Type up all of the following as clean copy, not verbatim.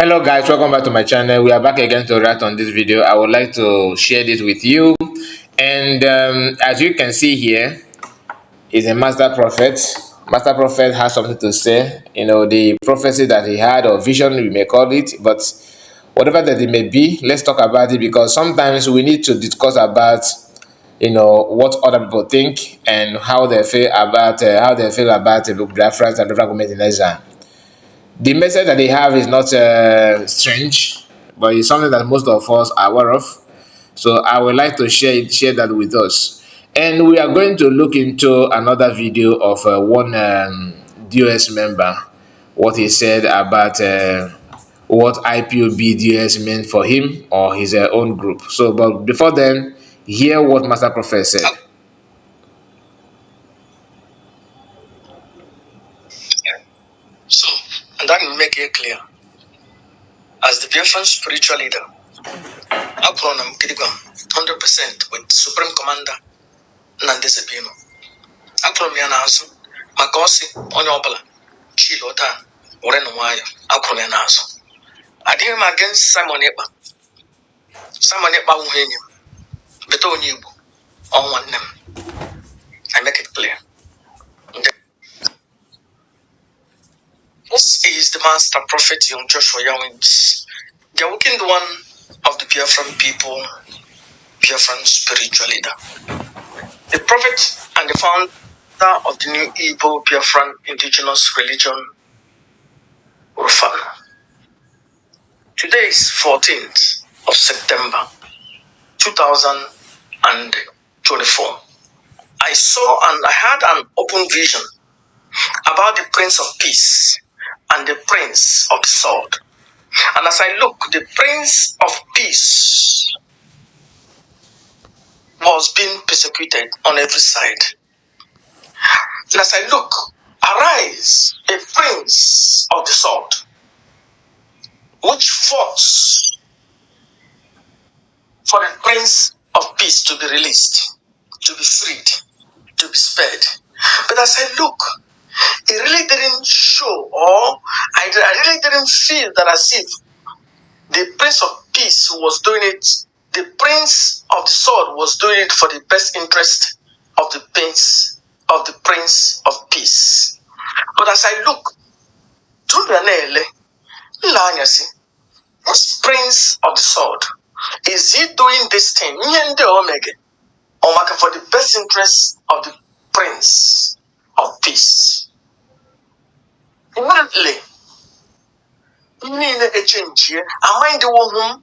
Hello guys, welcome back to my channel. We are back again to react on this video. I would like to share this with you, and as you can see here, is a master prophet. Master prophet has something to say, the prophecy that he had, or vision we may call it, but whatever that it may be, let's talk about it, because sometimes we need to discuss about what other people think and how they feel about Biafra and Biafra government in exile. The message that they have is not strange, but it's something that most of us are aware of. So I would like to share that with us. And we are going to look into another video of one DOS member, what he said about what IPOB DOS meant for him or his own group. So, but before then, hear what Master Prophet said. So, and that will make it clear. As the Biafran spiritual leader, I'm 100% with Supreme Commander Nande Sebino. Akron Yanazo, Makosi, Onyobala, Chilota, Orenwaya, Akron Yanazo. I did him against Simon Epa. Simon Epa Uhenu, Beto Nibu, on one name. I make it clear. This is the master prophet young Joshua Yawins. The awakened one of the Biafran people, Biafran spiritual leader. The prophet and the founder of the new Igbo Biafran indigenous religion, Rufana. Today is 14th of September, 2024. I saw and I had an open vision about the Prince of Peace and the Prince of the Sword. And as I look, the Prince of Peace was being persecuted on every side. And as I look, arise a Prince of the Sword, which fought for the Prince of Peace to be released, to be freed, to be spared. But as I look, it really didn't show, or I really didn't feel that as if the Prince of Peace was doing it, the Prince of the Sword was doing it for the best interest of the Prince of Peace. But as I look, this Prince of the Sword, is he doing this thing for the best interest of the Prince of Peace? Immediately, am I the one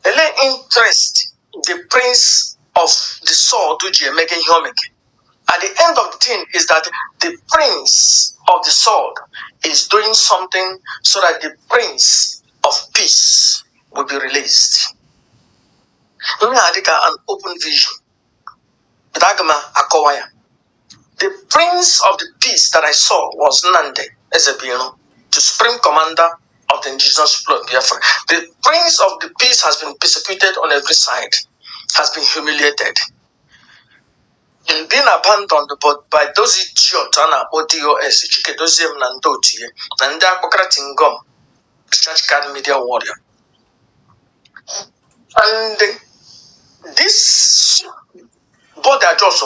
who interest the Prince of the Sword to make it? At the end of the thing is that the Prince of the Sword is doing something so that the Prince of Peace will be released. An open vision. The Prince of the Peace that I saw was Nande Ezebino, the Supreme Commander of the indigenous people of Biafra. The Prince of the Peace has been persecuted on every side, has been humiliated, and being abandoned by those idiots and ODOS, Chikedosium Nandotie, and Dapokratingom, church card media warrior. And this border just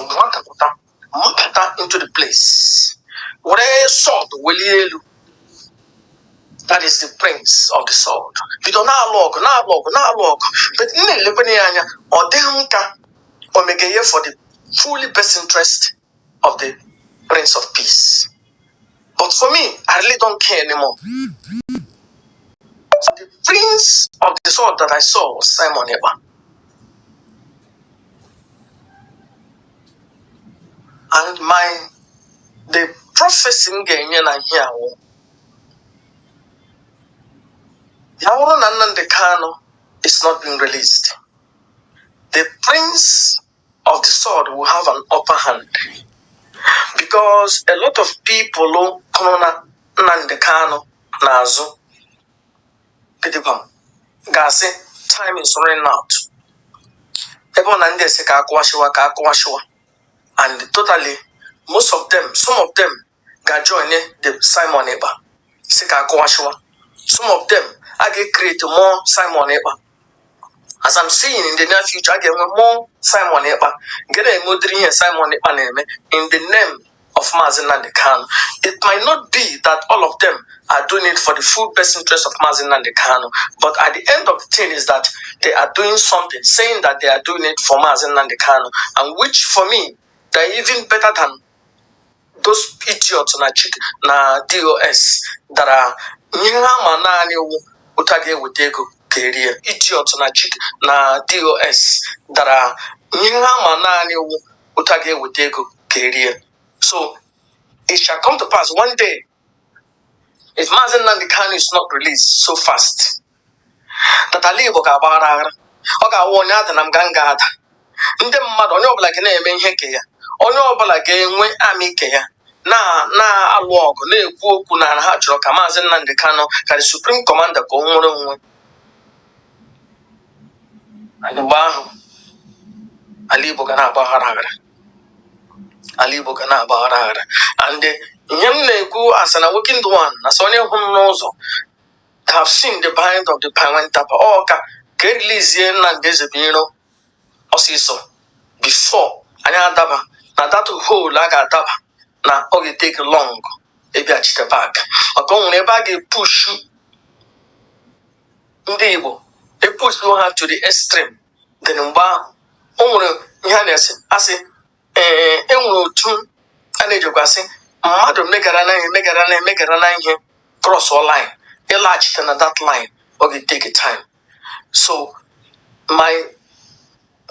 Makata into the place where sword will. That is the Prince of the Sword. We don't log. But in the Lebanese or Dehanka or Megaye for the fully best interest of the Prince of Peace. But for me, I really don't care anymore. The Prince of the Sword that I saw was Simon Eba. And the prophecy in here. The Kano is not being released. The Prince of the Sword will have an upper hand because a lot of people the Kano Nazo Gase time is running out. And totally most of them, some of them got joined the Simon Eba. Some of them I get create more Simon Epa. As I'm seeing in the near future, I get more Simon Epa. Get a modern Simon Epa name in the name of Mazen Kanu. It might not be that all of them are doing it for the full best interest of Mazen Kanu, but at the end of the thing is that they are doing something, saying that they are doing it for Mazen Kanu, and which for me, they're even better than those idiots na DOS that are utage wutego career idiots na DOS that are utage wutego career. So it shall come to pass one day, if Mazen Kanu is not released so fast, that Ali Bogabara, Oga Wonyata Namgangada, ndị mmadụ onye ọbụla ga na-eme ihe nke ya, onye ọbụla ga-enwe amị ike ya na-alụ ọgụ na-ekwu okwu na ha chọrọ ka Maazị Nnamdi Kanu ka the Supreme Commander ka o nwere onwe. Mgbe ahụ ala Igbo ga na-agbaghara aghara, ala Igbo ga na-agbaghara aghara. And ihe m na-ekwu as an awakened one, na so onye hụ m n'ụzọ, have seen the behind of the Pawentapa ka erilizie Nnamdi Ezebiro ọsịsọ before anyị adaba na that hole a ga-adaba na ọ ga-take long ebiachite back, maka o nwere ebe a ga-epushu ndị Igbo epushu ha to the extreme. Then mgbe ahụ o nwere ihe a na-esi asị enwere otu a na-ejikwa asị mmadụ megara na ihe cross all line ịlaghachite na that line ọ ga-take time. So my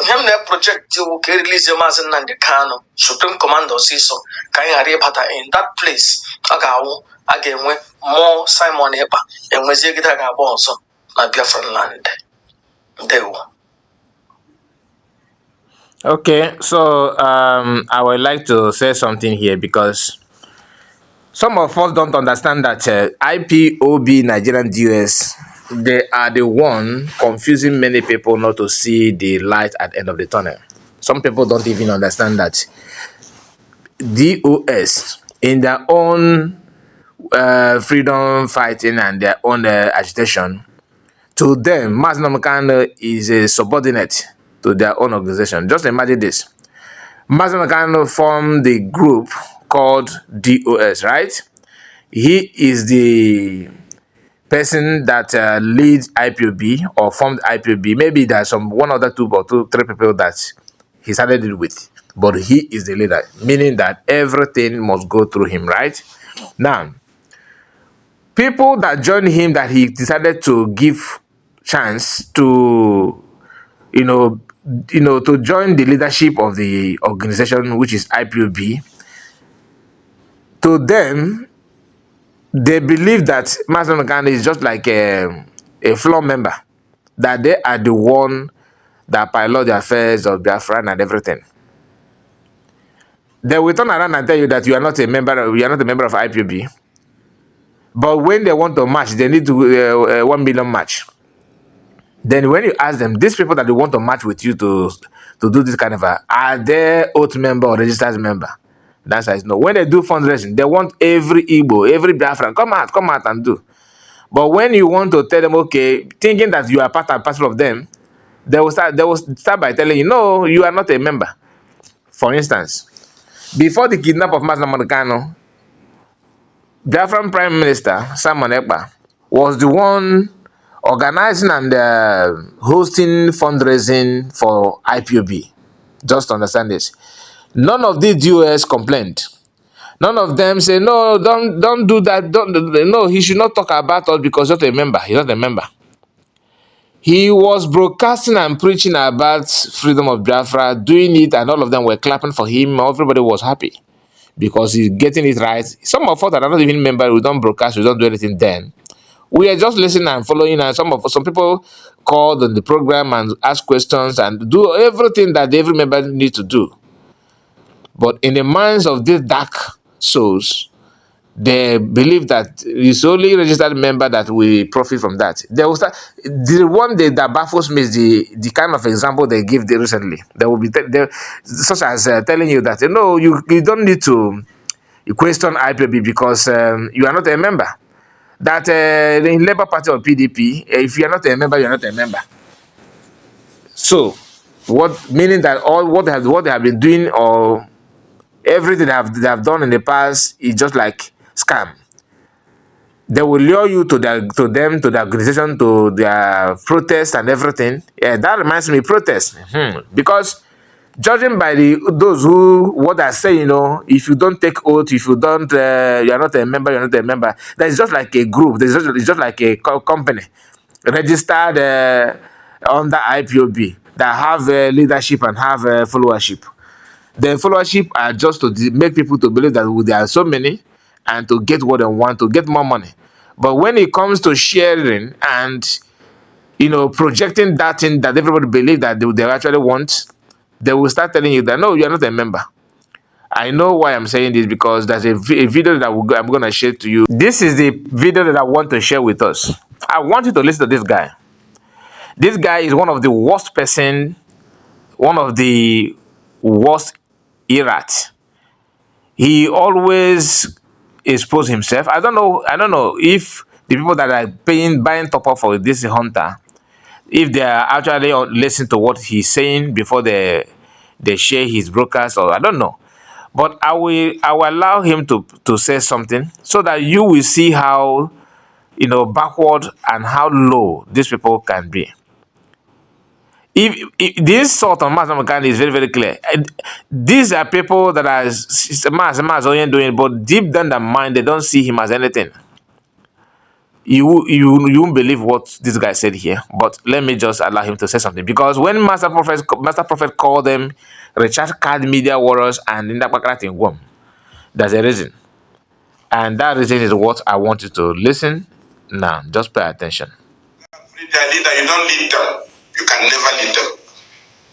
him na project you can release the Mazen Nnamdi Kanu Supreme Commander ọsịsọ ka anyị ghara ịbata in that place. A ga-enwe more Simon Ekpa enwezie gide ga-agba ọzọ na Biafra land. Ndewo. Okay, so I would like to say something here because some of us don't understand that IPOB Nigerian DOS, they are the one confusing many people not to see the light at the end of the tunnel. Some people don't even understand that DOS, in their own freedom fighting and their own agitation, to them, Mazen Nnamdi Kanu is a subordinate to their own organization. Just imagine this. Mazen Nnamdi Kanu formed the group called DOS, right? He is the person that leads IPOB or formed IPOB. Maybe there's one other two or three people that he started it with, but he is the leader, meaning that everything must go through him, right? Now, people that joined him that he decided to give chance to, to join the leadership of the organization, which is IPOB, to them, they believe that Mazen Nnamdi Kanu is just like a floor member, that they are the one that pilot the affairs of Biafra and everything. They will turn around and tell you that you are not a member of IPOB. But when they want to match, they need to 1 million match. Then when you ask them, these people that they want to match with you to do this kind of are they oath member or registered member? The answer is no. When they do fundraising, they want every Igbo, every Biafran, come out and do. But when you want to tell them, okay, thinking that you are part and parcel of them, they will start by telling you, no, you are not a member. For instance, before the kidnap of Mazen Nnamdi Kanu, Biafran Prime Minister Simon Ekpa was the one organizing and hosting fundraising for IPOB. Just understand this. None of these DOS complained. None of them say, no, don't do that. No, he should not talk about us because he's not a member. He's not a member. He was broadcasting and preaching about freedom of Biafra, doing it, and all of them were clapping for him. Everybody was happy because he's getting it right. Some of us that are not even members, we don't broadcast, we don't do anything then. We are just listening and following, and some people called on the program and ask questions and do everything that every member needs to do. But in the minds of these dark souls, they believe that it's only registered member that will profit from that. They will start, the one that baffles me is the kind of example they give recently. They will be such as telling you that no, you don't need to question IPOB because you are not a member. that the Labour Party or PDP, if you are not a member, you are not a member. So, what meaning that all what they have been doing or everything they have done in the past is just like scam. They will lure you to the organization, to their protest and everything. Yeah, that reminds me protest. Because judging by those who what I say, if you don't take oath, if you don't, you are not a member, you're not a member. That is just like a group. It's just like a company registered under IPOB that have leadership and have followership. The followership are just to make people to believe that there are so many and to get what they want, to get more money. But when it comes to sharing and projecting that thing that everybody believe that they actually want, they will start telling you that no, you are not a member. I know why I'm saying this, because there's a video that I'm going to share to you. This is the video that I want to share with us. I want you to listen to this guy. This guy is one of the worst person, one of the worst irats. He always expose himself. I don't know if the people that are buying top up for this hunter, if they are actually listening to what he's saying before they share his broadcast, or I don't know. But I will allow him to say something so that you will see how backward and how low these people can be. If this sort of mass is very, very clear. These are people that are mass doing, but deep down their mind, they don't see him as anything. You won't believe what this guy said here, but let me just allow him to say something. Because when Master Prophet called them recharge card media warriors and in that there's a reason. And that reason is what I want you to listen now. Just pay attention. Their leader, you don't lead them. You can never lead them.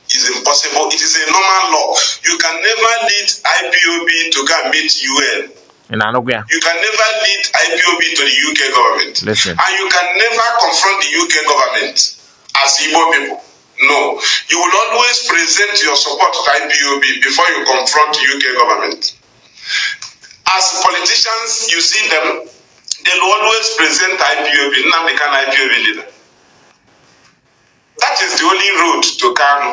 It's impossible. It is a normal law. You can never lead IPOB to go and meet UN. You can never lead IPOB to the UK government. Listen. And you can never confront the UK government as Igbo people. No. You will always present your support to IPOB before you confront the UK government. As politicians, you see them, they will always present IPOB, Nnamdi Kanu IPOB leader. That is the only road to Kanu.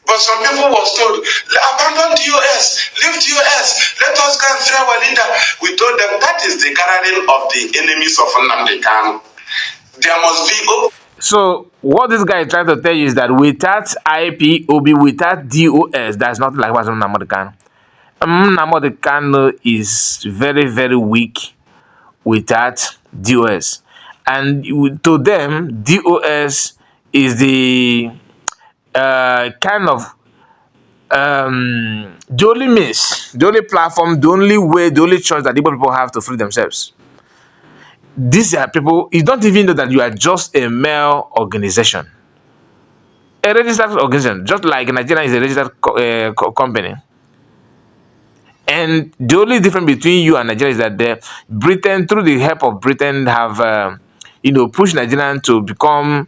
But some people were told, abandon the US, leave the US, let us go and free our leader. We told them that is the gathering of the enemies of Nnamdi Kanu. There must be. So what this guy is trying to tell you is that without IPOB, without DOS, that's not like what's Nnamdi Kanu. Nnamdi Kanu is very, very weak without DOS. And to them, DOS is the kind of the only means, the only platform, the only way, the only choice that people have to free themselves. These are people, you don't even know that you are just a male organization. A registered organization, just like Nigeria is a registered company. And the only difference between you and Nigeria is that Britain, through the help of Britain, have pushed Nigeria to become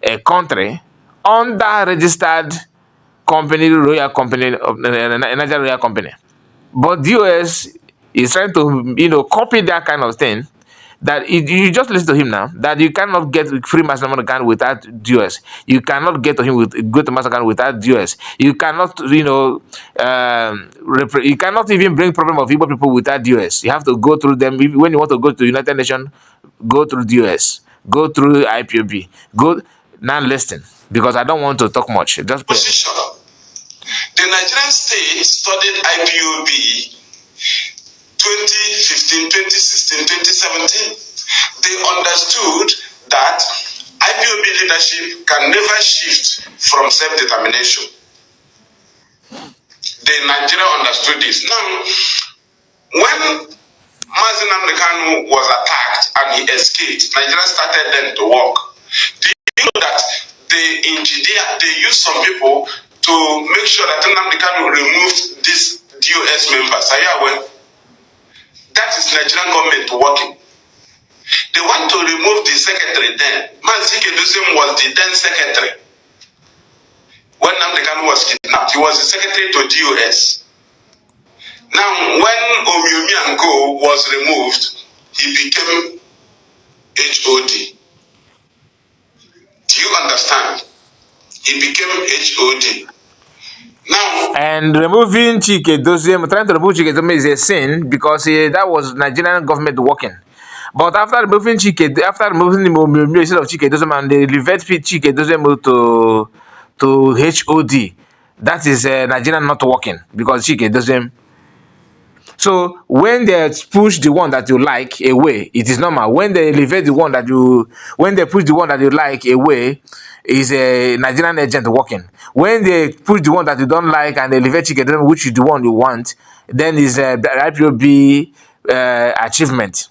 a country under registered company, royal company, Nigeria royal company. But the US is trying to copy that kind of thing. That you just listen to him now. That you cannot get free Master Gun without US. You cannot get to him go to Master Gun without US. You cannot you cannot even bring problem of Igbo people without US. You have to go through them. When you want to go to United Nations, go through the US. Go through IPOB. Go now. Listen, because I don't want to talk much. Just play. The Nigerian state studied IPOB 2015, 2016, 2017. They understood that IPOB leadership can never shift from self-determination. The Nigeria understood this. Now, when Mazi Nnamdi Kanu was attacked and he escaped, Nigeria started then to work. Do you know that they used some people to make sure that Nnamdi Kanu removed these DOS members? Are you aware? That is Nigerian government working. They want to remove the secretary then. Mazi Keduzim was the then secretary. When Nnamdi Kanu was kidnapped, he was the secretary to DOS. Now, when Omiomi and Go was removed, he became HOD. Do you understand? He became HOD. Now, and removing Chike Doziem, trying to remove Chike Doziem is a sin because that was Nigerian government working. But after removing after removing the instead of Chike Doziem and they revert Chike Doziem to HOD, that is Nigerian not working because Chike Doziem. So when they push the one that you like away, it is normal. When they elevate the one that when they push the one that you like away, is a Nigerian agent working. When they push the one that you don't like and elevate Chike, which is the one you want, then is IPOB achievement.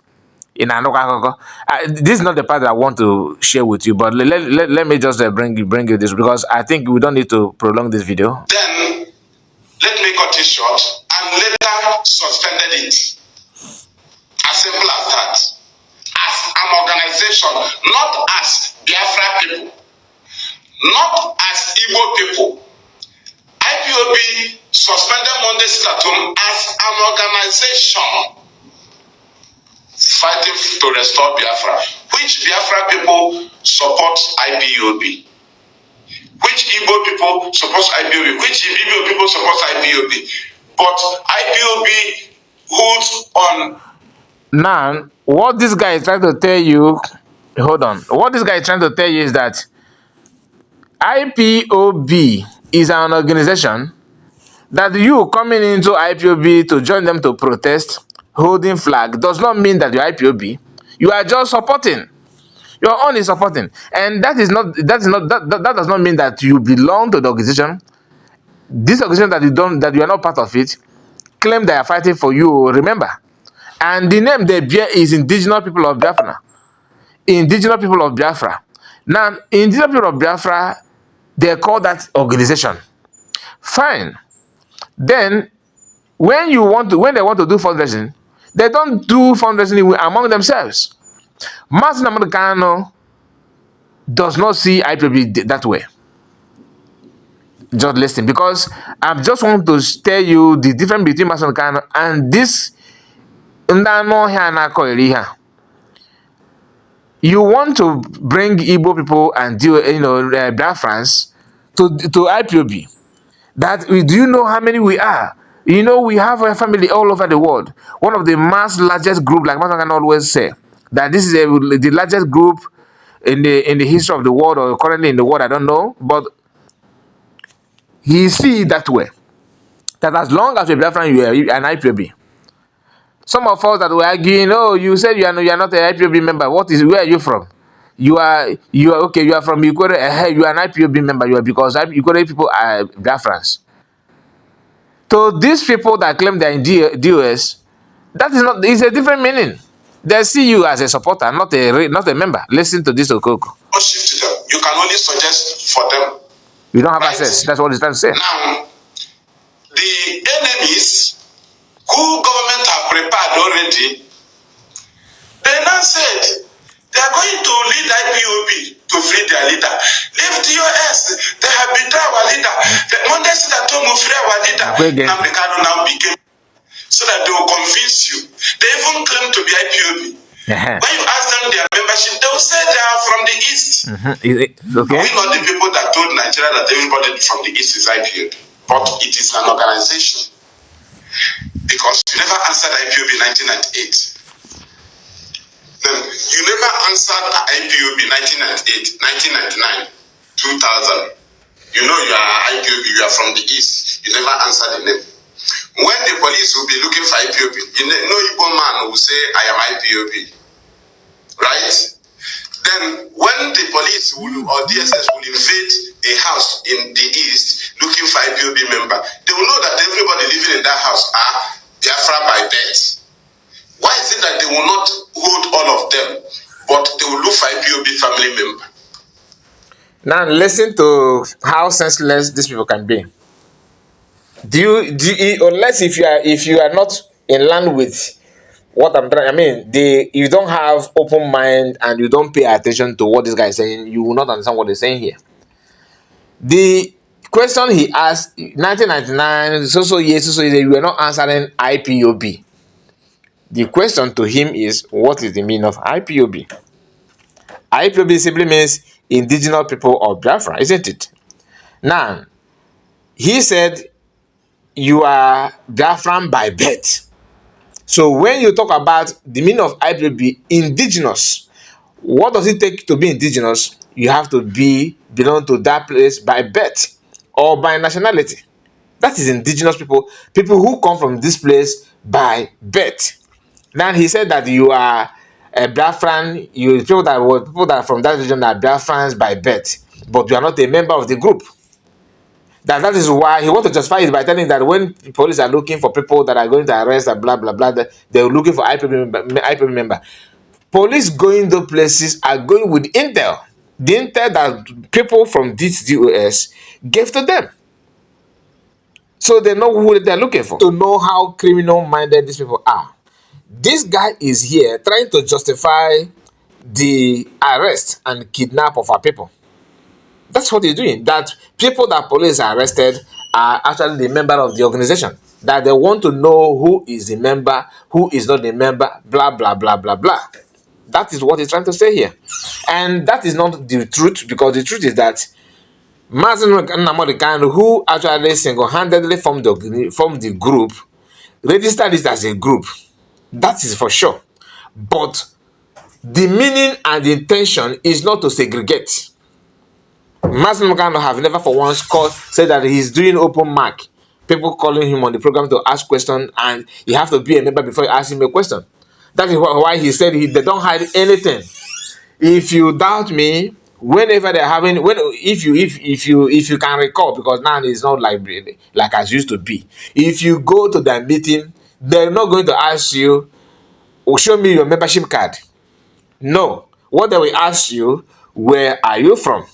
This is not the part that I want to share with you, but let me just bring you this because I think we don't need to prolong this video. Then let me cut it short and later suspended it. As simple as that. As an organization, not as Biafra people, not as Igbo people. IPOB suspended Monday Statum as an organization fighting to restore Biafra. Which Biafra people support IPOB? Which Igbo people support IPOB? Which Igbo people support IPOB? But IPOB holds on. Now, what this guy is trying to tell you, hold on. What this guy is trying to tell you is that IPOB is an organization that you coming into IPOB to join them to protest, holding flag, does not mean that you're IPOB. You are just supporting. Your own is supporting. And that does not mean that you belong to the organization. This organization that you are not part of it, claim they are fighting for you, remember. And the name they bear is Indigenous People of Biafra. Indigenous People of Biafra. Now, Indigenous People of Biafra, they call that organization. Fine. Then, when they want to do fundraising, they don't do fundraising among themselves. Master Americano does not see IPOB that way. Just listen, because I just want to tell you the difference between Master Americano and this. You want to bring Igbo people and Biafrans to IPOB. Do you know how many we are? You know, we have a family all over the world. One of the largest group, like Master can always say, that this is the largest group in the history of the world or currently in the world. I don't know, but he see it that way. That as long as you're Biafran, you are an IPOB. Some of us that were arguing, oh, you said you are not an IPOB member. Where are you from? You are okay. You are from Ukore. You are an IPOB member. You are because Ukore people are Biafrans. So these people that claim they are in DOS, that is not. It's a different meaning. They see you as a supporter, not a member. Listen to this, Okoko. You can only suggest for them. You don't have access. That's what he's trying to say. Now, the enemies who government have prepared already, they now said they are going to lead IPOB to free their leader. Leave DOS. They have betrayed our leader. The Monday said that will free our leader. Now became so that they will convince you. They even claim to be IPOB. When you ask them their membership, they will say they are from the East. Okay. We not the people that told Nigeria that everybody from the East is IPOB. But it is an organization. Because you never answered IPOB in 1998. Then you never answered IPOB 1998, 1999, 2000. You know you are IPOB, you are from the East. You never answered the name. When the police will be looking for IPOB, you know, no Igbo man will say, I am IPOB. Right? Then when the police or DSS will invade a house in the East looking for IPOB member, they will know that everybody living in that house are Biafra by birth. Why is it that they will not hold all of them, but they will look for IPOB family member? Now listen to how senseless these people can be. Unless if you are not in line with what I'm trying, you don't have open mind and you don't pay attention to what this guy is saying, you will not understand what he's saying here. The question he asked, 1999, so years, you were not answering IPOB. The question to him is, what is the meaning of IPOB? IPOB simply means indigenous people of Biafra, isn't it? Now, he said, you are Biafran by birth. So when you talk about the meaning of IPOB, indigenous, what does it take to be indigenous? You have to belong to that place by birth or by nationality. That is indigenous people, people who come from this place by birth. Now he said that you are a Biafran, people that are from that region are Biafrans by birth, but you are not a member of the group. That is why he wants to justify it by telling that when police are looking for people that are going to arrest and blah blah blah, they're looking for IPOB member. Police going to places are going with intel. The intel that people from this DOS gave to them. So they know who they're looking for. To know how criminal-minded these people are. This guy is here trying to justify the arrest and kidnap of our people. That's what he's doing. That people that police arrested are actually the member of the organization. That they want to know who is the member, who is not the member, blah, blah, blah, blah, blah. That is what he's trying to say here. And that is not the truth, because the truth is that Mazen Nnamdi Kanu, who actually single-handedly formed the group, registered it as a group. That is for sure. But the meaning and the intention is not to segregate. Mazen Kanu have never for once said that he's doing open mic. People calling him on the program to ask questions, and you have to be a member before you ask him a question. That is why he said they don't hide anything. If you doubt me, whenever they're having, if you can recall, because now it's not like as used to be. If you go to that meeting, they're not going to ask you, "Oh, show me your membership card." No. What they will ask you, where are you from?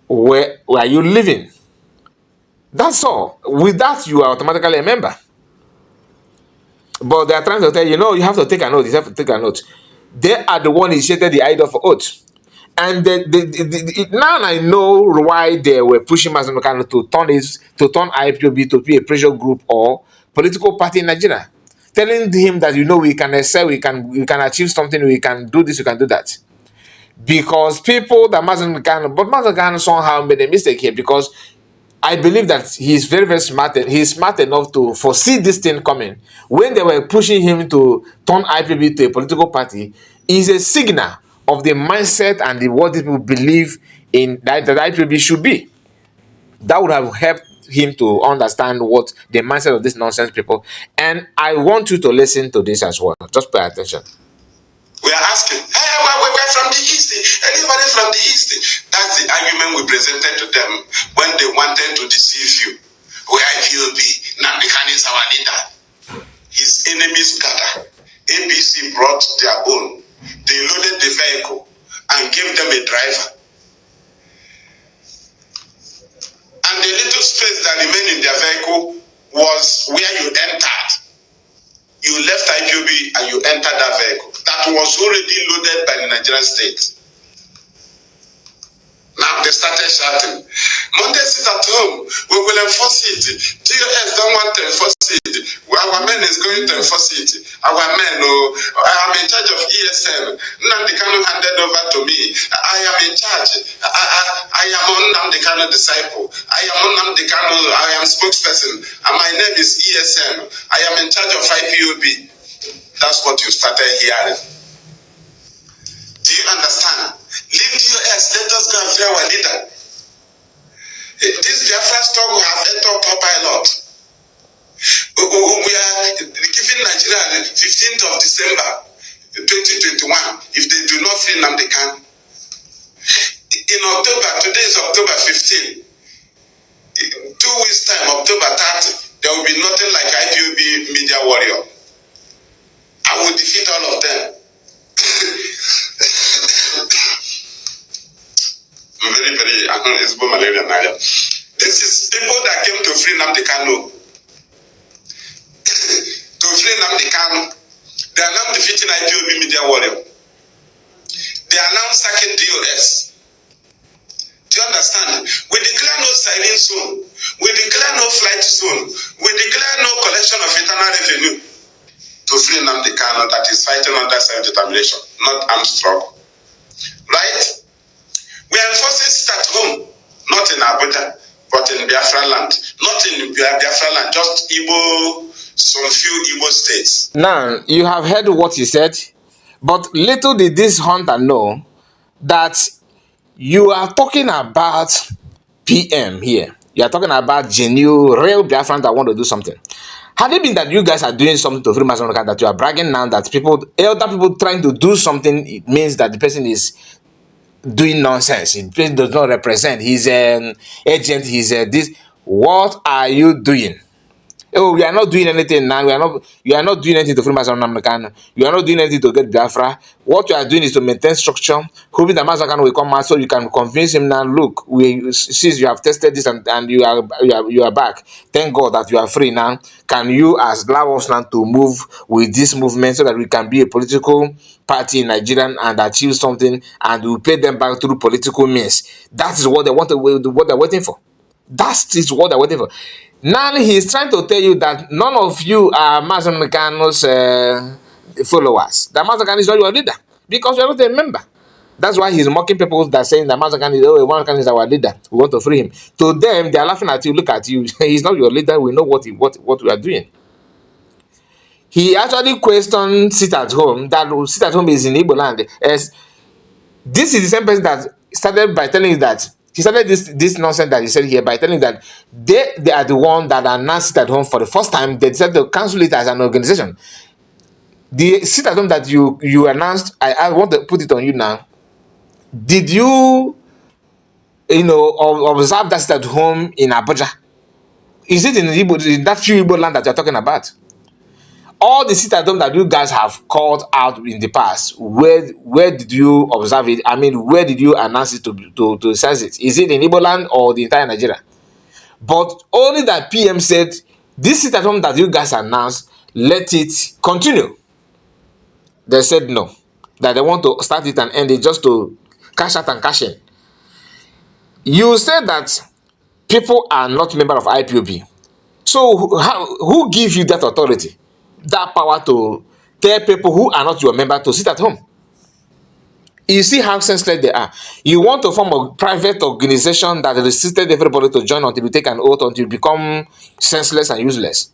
Where are you living? That's all. With that, you are automatically a member. But they are trying to tell you, no, you have to take a note. You have to take a note. They are the one initiated the idea of oath. And now I know why they were pushing Mazen Kanu to turn IPOB to be a pressure group or political party in Nigeria, telling him that we can excel, we can achieve something, we can do this, we can do that. Because people that Mazen Kanu somehow made a mistake here, because I believe that he's very, very smart. He's smart enough to foresee this thing coming. When they were pushing him to turn IPOB to a political party, is a signal of the mindset and what people believe in that IPOB should be. That would have helped him to understand what the mindset of these nonsense people. And I want you to listen to this as well. Just pay attention. We are asking, hey, we're from the East. Anybody from the East? That's the argument we presented to them when they wanted to deceive you. We are IPOB. Nnamdi Kanu is our leader. His enemies gather. APC brought their own. They loaded the vehicle and gave them a driver. And the little space that remained in their vehicle was where you entered. You left IPOB and you entered that vehicle that was already loaded by the Nigerian state. Now they started shouting, Monday sit at home, we will enforce it. TOS don't want to enforce it. Our men is going to enforce it. Our men, I'm in charge of ESN. Nnamdi Kanu handed over to me. I am in charge. I am Nnamdi Kanu disciple. I am Nnamdi Kanu, I am spokesperson. And my name is ESN. I am in charge of IPOB. That's what you started hearing. Do you understand? Leave DOS, let us go and free our leader. This Biafra struggle have entered pilot. We are giving Nigeria the 15th of December 2021 if they do not free Nnamdi Kanu. In October, today is October 15. 2 weeks time, October 30, there will be nothing like IPOB media warrior. I will defeat all of them. Very, very, it's malaria now. This is people that came to free Nnamdi Kanu. To free Nnamdi Kanu. They are now defeating IPOB media warrior. They are now sacking DOS. Do you understand? We declare no siren zone. We declare no flight zone. We declare no collection of internal revenue. to free Nnamdi Kanu that is fighting under self-determination, not armed struggle. Right? We are enforcing sit at home, not in Abuja, but in Biafra land. Not in Biafra land, just some few Igbo states. Now, you have heard what he said, but little did this hunter know that you are talking about PM here. You are talking about genuine, real Biafran that want to do something. Had it been that you guys are doing something to free Mazambique, that you are bragging now that elder people trying to do something, it means that the person is doing nonsense. The person does not represent. He's an agent. He's this. What are you doing? Oh, we are not doing anything now. You are not doing anything to free Mazambique. You are not doing anything to get Biafra. What you are doing is to maintain structure, hoping that Mazambique will come out so you can convince him now. Look, since you have tested this and you are back. Thank God that you are free now. Can you allow us now to move with this movement so that we can be a political party in Nigeria and achieve something, and we pay them back through political means? That is what they want. What they're waiting for. That is what they're waiting for. Now he's trying to tell you that none of you are Mazam Kano's followers. That Mazam Kano is not your leader because you are not a member. That's why he's mocking people that saying that Mazam Kano is our leader. We want to free him. To them, they are laughing at you. Look at you. He's not your leader. We know what we are doing. He actually questioned sit at home. That sit at home is in Igbo land. As this is the same person that started by telling you that he started this nonsense that he said here by telling that they are the one that announced sit at home for the first time. They decided to cancel it as an organization. The sit at home that you announced, I want to put it on you now. Did you observe that sit at home in Abuja? Is it in that few Igbo land that you're talking about? All the sit at home that you guys have called out in the past, where did you observe it? I mean, where did you announce it to sense it? Is it in Igbo land or the entire Nigeria? But only that PM said, this sit at home that you guys announced, let it continue. They said no, that they want to start it and end it just to cash out and cash in. You said that people are not member of IPOB. So who gives you that authority, that power to tell people who are not your member to sit at home? You see how senseless they are. You want to form a private organization that restricted everybody to join until you take an oath, until you become senseless and useless.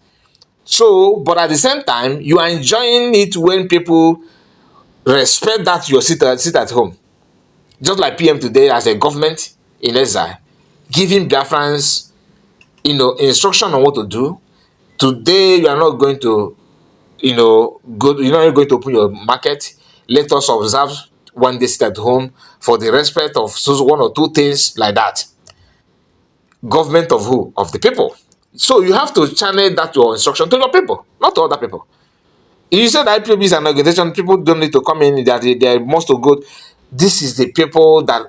So, but at the same time, you are enjoying it when people respect that you sit at home. Just like PM today as a government in exile, giving Biafrans, instruction on what to do. Today, you are not going to, you're not going to open your market. Let us observe one day sit at home for the respect of one or two things like that. Government of who? Of the people. So you have to channel that your instruction to your people, not to other people. You said IPOB is an organization, people don't need to come in, that they must to go. This is the people that,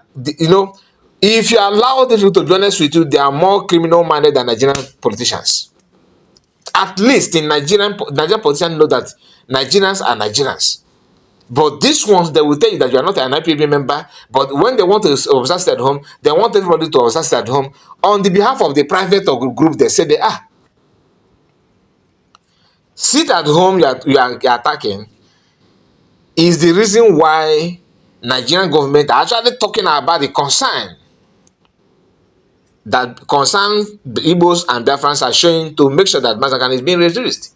if you allow these people to be honest with you, they are more criminal-minded than Nigerian politicians. At least in Nigerian politicians know that Nigerians are Nigerians. But these ones, they will tell you that you are not an IPOB member, but when they want to observe sit at home, they want everybody to observe sit at home. On the behalf of the private or group, they say they are. Sit at home you are attacking is the reason why Nigerian government are actually talking about the concern that the Igbos and Biafrans are showing to make sure that Massacre is being reduced.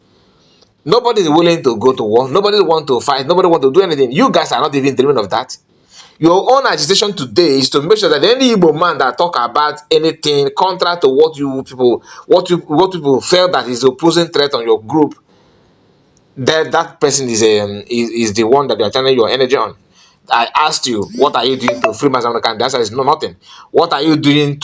Nobody is willing to go to war. Nobody want to fight. Nobody want to do anything. You guys are not even dreaming of that. Your own agitation today is to make sure that any Igbo man that talk about anything contrary to what people feel that is opposing threat on your group, that person is the one that you are channeling your energy on. I asked you, what are you doing to free Mazambique? The answer is no, nothing. What are you guys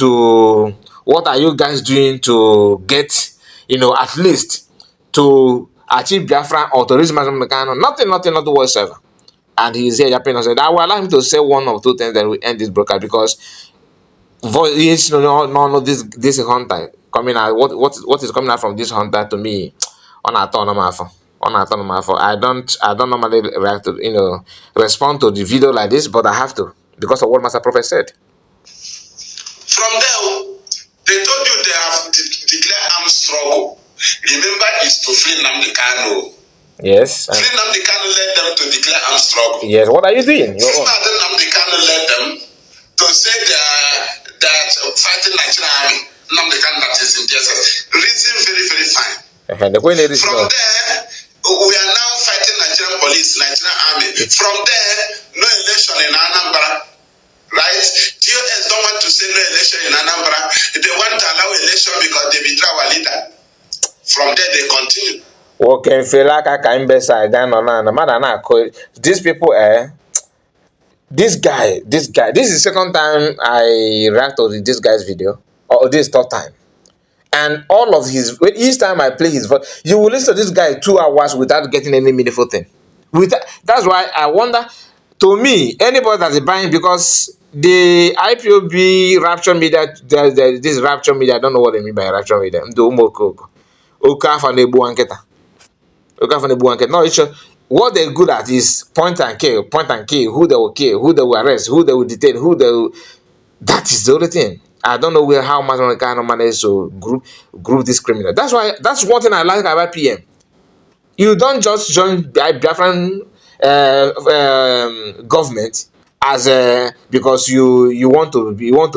doing to get, at least to achieve Biafra or to reach Mazambique? Nothing whatsoever. And he is here yapping and said, I will allow him to say one or two things that will end this broadcast, because this hunter coming out, what is coming out from this hunter to me on a ton of my phone. I don't normally react to respond to the video like this, but I have to because of what Master Prophet said. From there, they told you they have declared armed struggle. Remember, it's to free Nnamdi Kanu. Yes. Free Nnamdi Kanu led them to declare armed struggle. Yes. What are you doing? Free Nnamdi Kanu led them to say that fighting Nigerian army, Nnamdi Kanu that is in DSS. Reason very, very fine. From there, we are now fighting Nigerian police, Nigerian army. From there, no election in Anambra. Right? DOS don't want to say no election in Anambra. They want to allow election because they withdraw our leader. From there, they continue. Okay, feel like I can be side down on these people, this guy, this is the second time I react to this guy's video, or this third time. And all of his, each time I play his voice, you will listen to this guy 2 hours without getting any meaningful thing. That's why I wonder, to me, anybody that is buying, because the IPOB rapture media, this rapture media, I don't know what they mean by rapture media. No, it's what they're good at is point and kill, who they will kill, who they will arrest, who they will detain, that is the only thing. I don't know how much one kind of manage to group this criminal. That's one thing I like about PM. You don't just join Biafran government as because you want to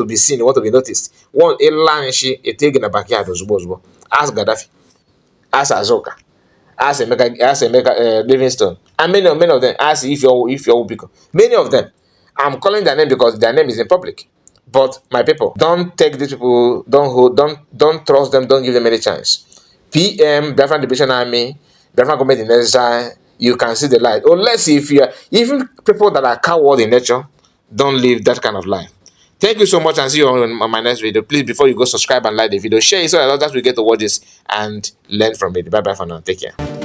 be seen, you want to be noticed. One a take in the backyard ozugbo. Ask Gaddafi, ask Azoka, ask Emeka Livingstone, and many of them. Ask if you're because many of them. I'm calling their name because their name is in public. But my people, don't take these people, don't trust them, don't give them any chance. PM, Biafran Liberation Army, Biafran government in exile, you can see the light. Unless if you are, even people that are coward in nature, don't live that kind of life. Thank you so much, and see you on my next video. Please, before you go, subscribe and like the video, share it so that others will get to watch this and learn from it. Bye bye for now. Take care.